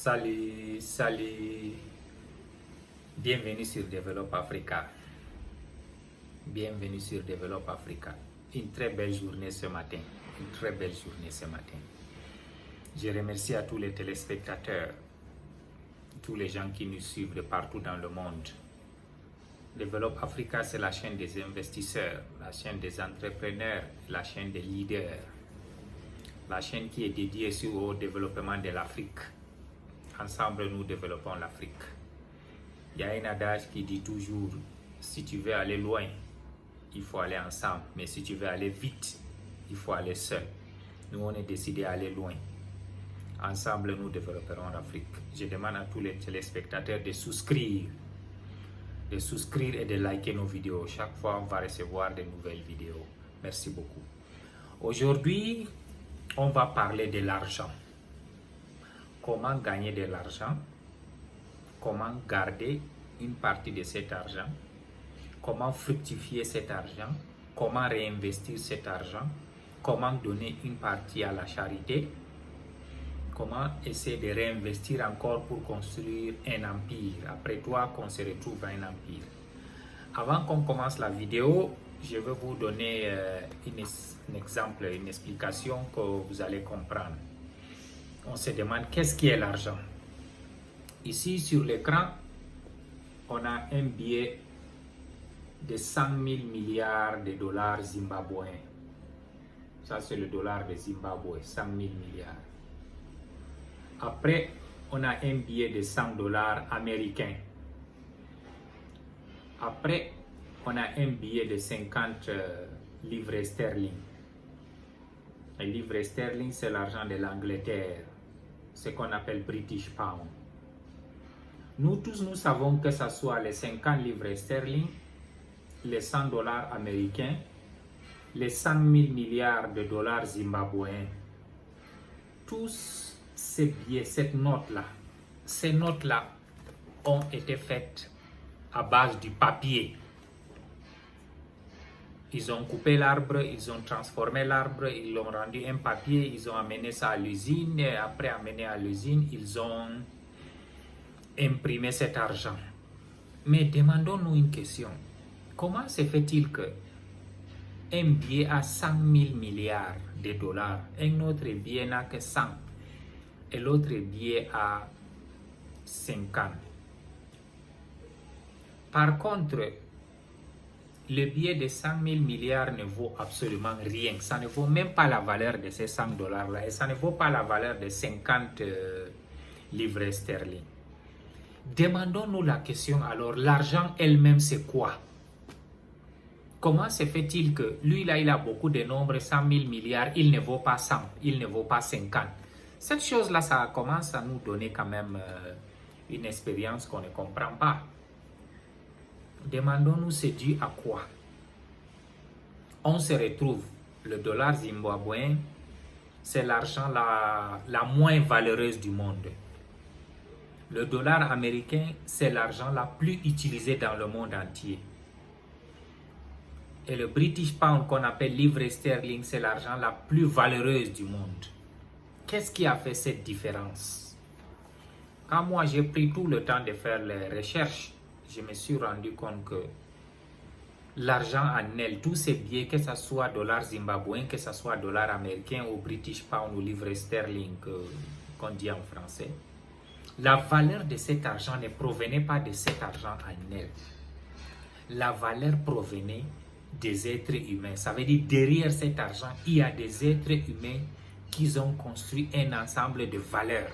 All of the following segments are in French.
Salut, salut. Bienvenue sur Develop Africa. Bienvenue sur Develop Africa. Une très belle journée ce matin. Une très belle journée ce matin. Je remercie à tous les téléspectateurs, tous les gens qui nous suivent de partout dans le monde. Develop Africa, c'est la chaîne des investisseurs, la chaîne des entrepreneurs, la chaîne des leaders, la chaîne qui est dédiée au développement de l'Afrique. Ensemble, nous développons l'Afrique. Il y a un adage qui dit toujours, si tu veux aller loin, il faut aller ensemble. Mais si tu veux aller vite, il faut aller seul. Nous, on est décidé à aller loin. Ensemble, nous développerons l'Afrique. Je demande à tous les téléspectateurs de souscrire et de liker nos vidéos. Chaque fois, on va recevoir de nouvelles vidéos. Merci beaucoup. Aujourd'hui, on va parler de l'argent. Comment gagner de l'argent? Comment garder une partie de cet argent? Comment fructifier cet argent? Comment réinvestir cet argent? Comment donner une partie à la charité? Comment essayer de réinvestir encore pour construire un empire? Après toi, qu'on se retrouve à un empire. Avant qu'on commence la vidéo, je vais vous donner un exemple, une explication que vous allez comprendre. On se demande qu'est-ce qui est l'argent. Ici sur l'écran, on a un billet de 100 000 milliards de dollars zimbabwéens. Ça, c'est le dollar de Zimbabwe, 100 000 milliards. Après, on a un billet de 100 dollars américains. Après, on a un billet de 50 livres sterling. Les livres sterling, c'est l'argent de l'Angleterre, ce qu'on appelle British Pound. Nous tous, nous savons que ce soit les 50 livres sterling, les 100 dollars américains, les 100 000 milliards de dollars zimbabwéens, tous ces billets, ces notes-là ont été faites à base du papier. Ils ont coupé l'arbre, ils ont transformé l'arbre, ils l'ont rendu un papier, ils ont amené ça à l'usine, et après amené à l'usine, ils ont imprimé cet argent. Mais demandons-nous une question. Comment se fait-il que un billet a 100 000 milliards de dollars, un autre billet n'a que 100 et l'autre billet a 50? Par contre, le billet de 100 000 milliards ne vaut absolument rien. Ça ne vaut même pas la valeur de ces 100 dollars-là. Et ça ne vaut pas la valeur de 50 livres sterling. Demandons-nous la question alors, l'argent elle-même c'est quoi? Comment se fait-il que lui là il a beaucoup de nombres, 100 000 milliards, il ne vaut pas 100, il ne vaut pas 50? Cette chose-là, ça commence à nous donner quand même une expérience qu'on ne comprend pas. Demandons-nous c'est dû à quoi? On se retrouve, le dollar zimbabwéen, c'est l'argent la moins valeureuse du monde. Le dollar américain, c'est l'argent la plus utilisée dans le monde entier. Et le British Pound qu'on appelle livre sterling, c'est l'argent la plus valeureuse du monde. Qu'est-ce qui a fait cette différence? Quand moi j'ai pris tout le temps de faire les recherches, je me suis rendu compte que l'argent en elle, tous ces billets, que ce soit dollar zimbabwéen, que ce soit dollar américain ou British Pound ou livre sterling, qu'on dit en français, la valeur de cet argent ne provenait pas de cet argent en elle. La valeur provenait des êtres humains. Ça veut dire derrière cet argent, il y a des êtres humains qui ont construit un ensemble de valeurs.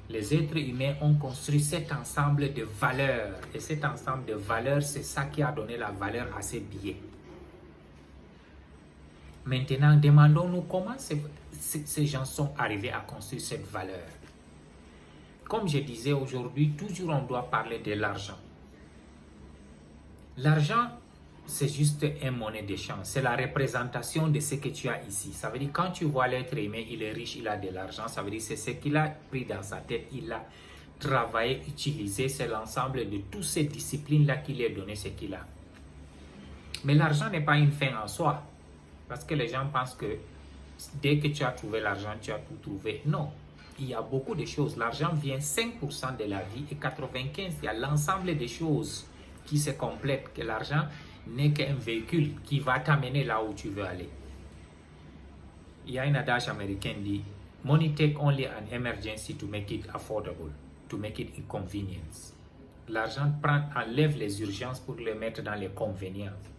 Les êtres humains ont construit cet ensemble de valeurs. Et cet ensemble de valeurs, c'est ça qui a donné la valeur à ces billets. Maintenant, demandons-nous comment ces gens sont arrivés à construire cette valeur. Comme je disais aujourd'hui, toujours on doit parler de l'argent. L'argent, c'est juste une monnaie d'échange. C'est la représentation de ce que tu as ici. Ça veut dire quand tu vois l'être humain, il est riche, il a de l'argent. Ça veut dire c'est ce qu'il a pris dans sa tête. Il a travaillé, utilisé. C'est l'ensemble de toutes ces disciplines-là qui lui a donné ce qu'il a. Mais l'argent n'est pas une fin en soi. Parce que les gens pensent que dès que tu as trouvé l'argent, tu as tout trouvé. Non. il y a beaucoup de choses. L'argent vient 5% de la vie et 95%, il y a l'ensemble des choses qui se complètent, que l'argent n'est qu'un véhicule qui va t'amener là où tu veux aller. Il y a un adage américain qui dit money take only an emergency to make it affordable, to make it inconvenience. L'argent enlève les urgences pour les mettre dans les convéniences.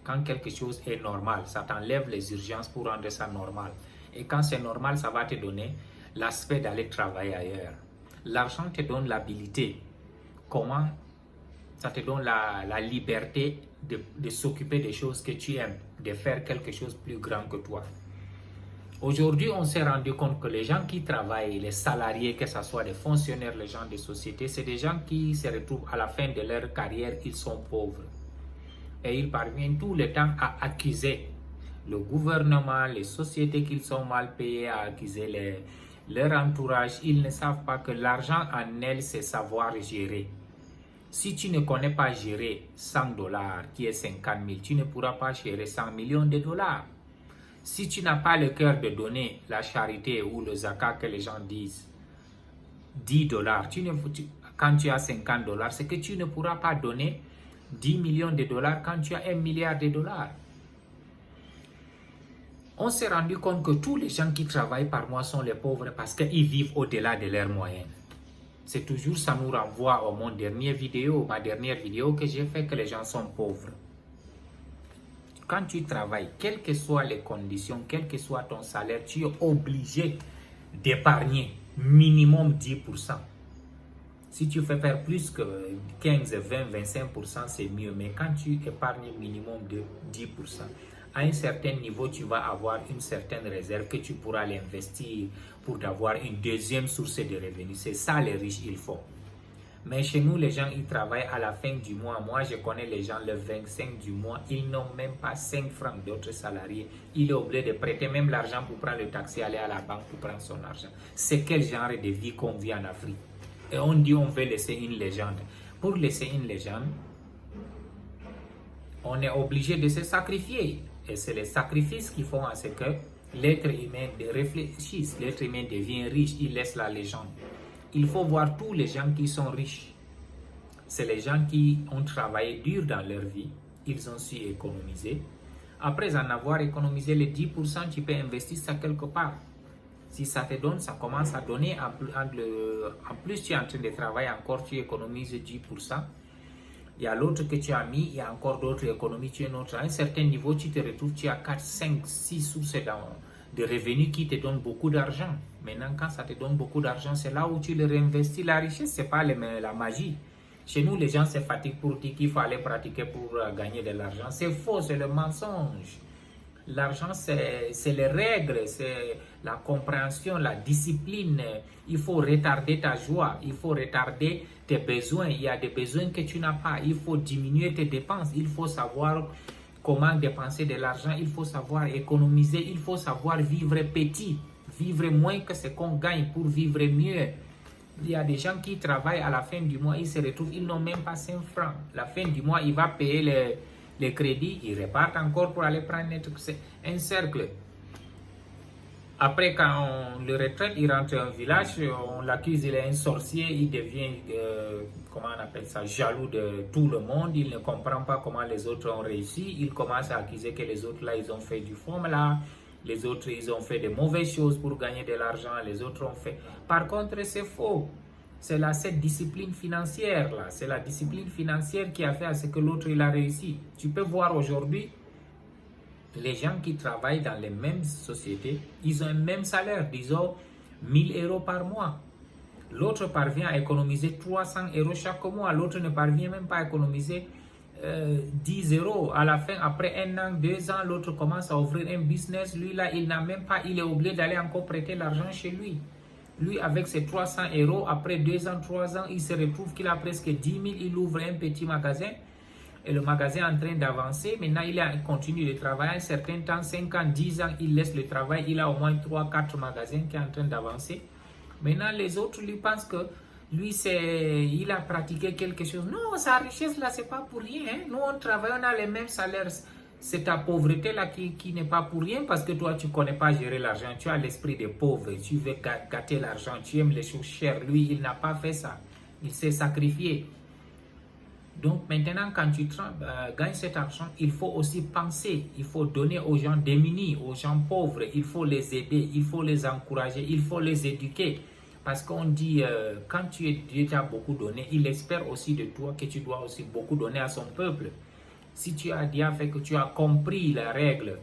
Quand quelque chose est normal, ça t'enlève les urgences pour rendre ça normal. Et quand c'est normal, ça va te donner l'aspect d'aller travailler ailleurs. L'argent te donne l'habilité. Comment? Ça te donne la liberté de s'occuper des choses que tu aimes, de faire quelque chose de plus grand que toi. Aujourd'hui, on s'est rendu compte que les gens qui travaillent, les salariés, que ce soit des fonctionnaires, les gens des sociétés, c'est des gens qui se retrouvent à la fin de leur carrière, ils sont pauvres. Et ils parviennent tout le temps à accuser le gouvernement, les sociétés qu'ils sont mal payés, à accuser leur entourage. Ils ne savent pas que l'argent en elle, c'est savoir gérer. Si tu ne connais pas gérer 100 $, qui est 50 000, tu ne pourras pas gérer 100 millions de dollars. Si tu n'as pas le cœur de donner la charité ou le zakat que les gens disent, 10 $, quand tu as 50 $, c'est que tu ne pourras pas donner 10 millions de dollars quand tu as 1 milliard de dollars. On s'est rendu compte que tous les gens qui travaillent par mois sont les pauvres parce qu'ils vivent au-delà de leurs moyens. C'est toujours ça nous renvoie à ma dernière vidéo que j'ai fait, que les gens sont pauvres. Quand tu travailles, quelles que soient les conditions, quel que soit ton salaire, tu es obligé d'épargner minimum 10%. Si tu fais faire plus que 15, 20, 25%, c'est mieux. Mais quand tu épargnes minimum de 10%, à un certain niveau, tu vas avoir une certaine réserve que tu pourras l'investir pour avoir une deuxième source de revenus. C'est ça les riches, ils font. Mais chez nous, les gens, ils travaillent à la fin du mois. Moi, je connais les gens le 25 du mois. Ils n'ont même pas 5 francs d'autres salariés. Il est obligé de prêter même l'argent pour prendre le taxi, aller à la banque pour prendre son argent. C'est quel genre de vie qu'on vit en Afrique? Et on dit on veut laisser une légende. Pour laisser une légende, on est obligé de se sacrifier. Et c'est les sacrifices qui font à ce que l'être humain réfléchisse, l'être humain devient riche, il laisse la légende. Il faut voir tous les gens qui sont riches. C'est les gens qui ont travaillé dur dans leur vie, ils ont su économiser. Après en avoir économisé les 10%, tu peux investir ça quelque part. Si ça te donne, ça commence à donner. En plus, tu es en train de travailler encore, tu économises 10%. Il y a l'autre que tu as mis, il y a encore d'autres économies, tu es autre. À un certain niveau, tu te retrouves, tu as 4, 5, 6 sources de revenus qui te donnent beaucoup d'argent. Maintenant, quand ça te donne beaucoup d'argent, c'est là où tu le réinvestis. La richesse, ce n'est pas la magie. Chez nous, les gens se fatiguent pour dire qu'il faut aller pratiquer pour gagner de l'argent. C'est faux, c'est le mensonge. L'argent, c'est les règles, c'est la compréhension, la discipline. Il faut retarder ta joie, il faut retarder tes besoins. Il y a des besoins que tu n'as pas. Il faut diminuer tes dépenses. Il faut savoir comment dépenser de l'argent. Il faut savoir économiser. Il faut savoir vivre petit, vivre moins que ce qu'on gagne pour vivre mieux. Il y a des gens qui travaillent à la fin du mois, ils se retrouvent, ils n'ont même pas 5 francs. La fin du mois, il va payer les crédits, ils repartent encore pour aller prendre un cercle. Après, quand on le retraite, il rentre dans un village, on l'accuse, il est un sorcier, il devient, comment on appelle ça, jaloux de tout le monde, il ne comprend pas comment les autres ont réussi, il commence à accuser que les autres là, ils ont fait du fond là, les autres, ils ont fait de mauvaises choses pour gagner de l'argent, les autres ont fait. Par contre, c'est faux. C'est cette discipline financière là, c'est la discipline financière qui a fait à ce que l'autre il a réussi. Tu peux voir aujourd'hui, les gens qui travaillent dans les mêmes sociétés, ils ont un même salaire, disons 1000 € par mois. L'autre parvient à économiser 300 € chaque mois, l'autre ne parvient même pas à économiser 10 € à la fin. Après 1 an, 2 ans, l'autre commence à ouvrir un business. Lui là, il n'a même pas, il est obligé d'aller encore prêter l'argent chez lui. Lui, avec ses 300 €, après 2 ans, 3 ans, il se retrouve qu'il a presque 10 000, il ouvre un petit magasin. Et le magasin est en train d'avancer. Maintenant, il continue de travailler un certain temps, 5 ans, 10 ans, il laisse le travail. Il a au moins 3, 4 magasins qui sont en train d'avancer. Maintenant, les autres lui pensent que lui, il a pratiqué quelque chose. Non, sa richesse là, c'est pas pour rien. Hein. Nous, on travaille, on a les mêmes salaires. c'est ta pauvreté-là qui n'est pas pour rien parce que toi, tu ne connais pas gérer l'argent. Tu as l'esprit des pauvres. Tu veux gâter l'argent. Tu aimes les choses chères. Lui, il n'a pas fait ça. Il s'est sacrifié. Donc maintenant, quand tu gagnes cet argent, il faut aussi penser. Il faut donner aux gens démunis, aux gens pauvres. Il faut les aider. Il faut les encourager. Il faut les éduquer. Parce qu'on dit, quand tu es déjà beaucoup donné, il espère aussi de toi que tu dois aussi beaucoup donner à son peuple. Si tu as déjà fait que tu as compris la règle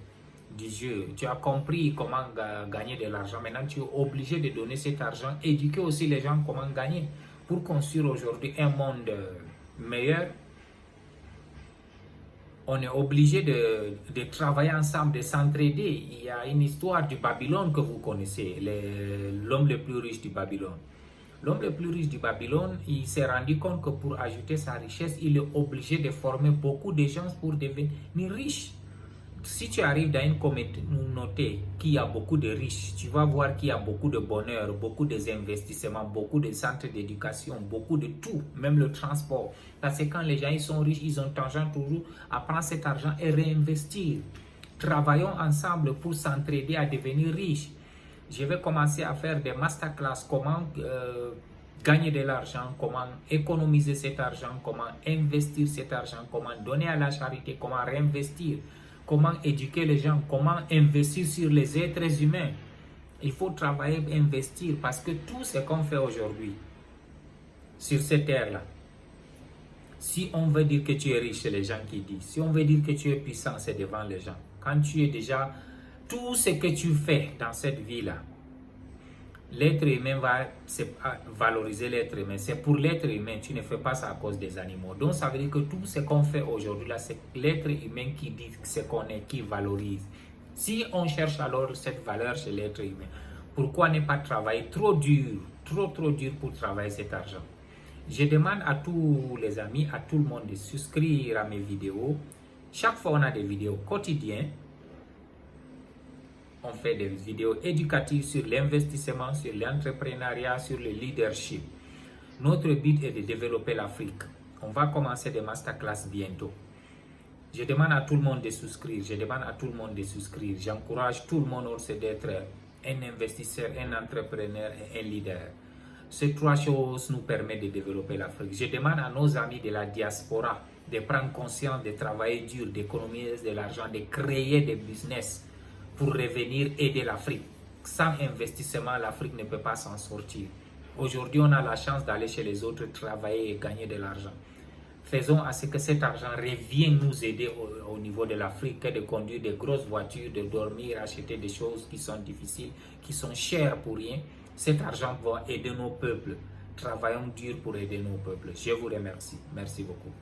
du jeu, tu as compris comment gagner de l'argent, maintenant tu es obligé de donner cet argent, éduquer aussi les gens comment gagner pour construire aujourd'hui un monde meilleur. On est obligé de travailler ensemble, de s'entraider. Il y a une histoire du Babylone que vous connaissez, l'homme le plus riche du Babylone. L'homme le plus riche du Babylone, il s'est rendu compte que pour ajouter sa richesse, il est obligé de former beaucoup de gens pour devenir riche. Si tu arrives dans une communauté qui a beaucoup de riches, tu vas voir qu'il y a beaucoup de bonheur, beaucoup d'investissements, beaucoup de centres d'éducation, beaucoup de tout, même le transport. Parce que quand les gens ils sont riches, ils ont tendance toujours à prendre cet argent et réinvestir. Travaillons ensemble pour s'entraider à devenir riches. Je vais commencer à faire des masterclass, comment gagner de l'argent, comment économiser cet argent, comment investir cet argent, comment donner à la charité, comment réinvestir, comment éduquer les gens, comment investir sur les êtres humains. Il faut travailler, investir, parce que tout ce qu'on fait aujourd'hui, sur cette terre-là, si on veut dire que tu es riche, c'est les gens qui disent. Si on veut dire que tu es puissant, c'est devant les gens. Quand tu es déjà... Tout ce que tu fais dans cette vie-là, l'être humain va valoriser l'être humain. C'est pour l'être humain, tu ne fais pas ça à cause des animaux. Donc ça veut dire que tout ce qu'on fait aujourd'hui, là, c'est l'être humain qui dit ce qu'on est, qui valorise. Si on cherche alors cette valeur chez l'être humain, pourquoi ne pas travailler trop dur pour travailler cet argent? Je demande à tous les amis, à tout le monde de souscrire à mes vidéos. Chaque fois on a des vidéos quotidiennes. On fait des vidéos éducatives sur l'investissement, sur l'entrepreneuriat, sur le leadership. Notre but est de développer l'Afrique. On va commencer des masterclass bientôt. Je demande à tout le monde de souscrire. J'encourage tout le monde aussi d'être un investisseur, un entrepreneur et un leader. Ces trois choses nous permettent de développer l'Afrique. Je demande à nos amis de la diaspora de prendre conscience, de travailler dur, d'économiser de l'argent, de créer des business pour revenir aider l'Afrique. Sans investissement, l'Afrique ne peut pas s'en sortir. Aujourd'hui, on a la chance d'aller chez les autres, travailler et gagner de l'argent. Faisons à ce que cet argent revienne nous aider au niveau de l'Afrique, de conduire des grosses voitures, de dormir, acheter des choses qui sont difficiles, qui sont chères pour rien. Cet argent va aider nos peuples. Travaillons dur pour aider nos peuples. Je vous remercie. Merci beaucoup.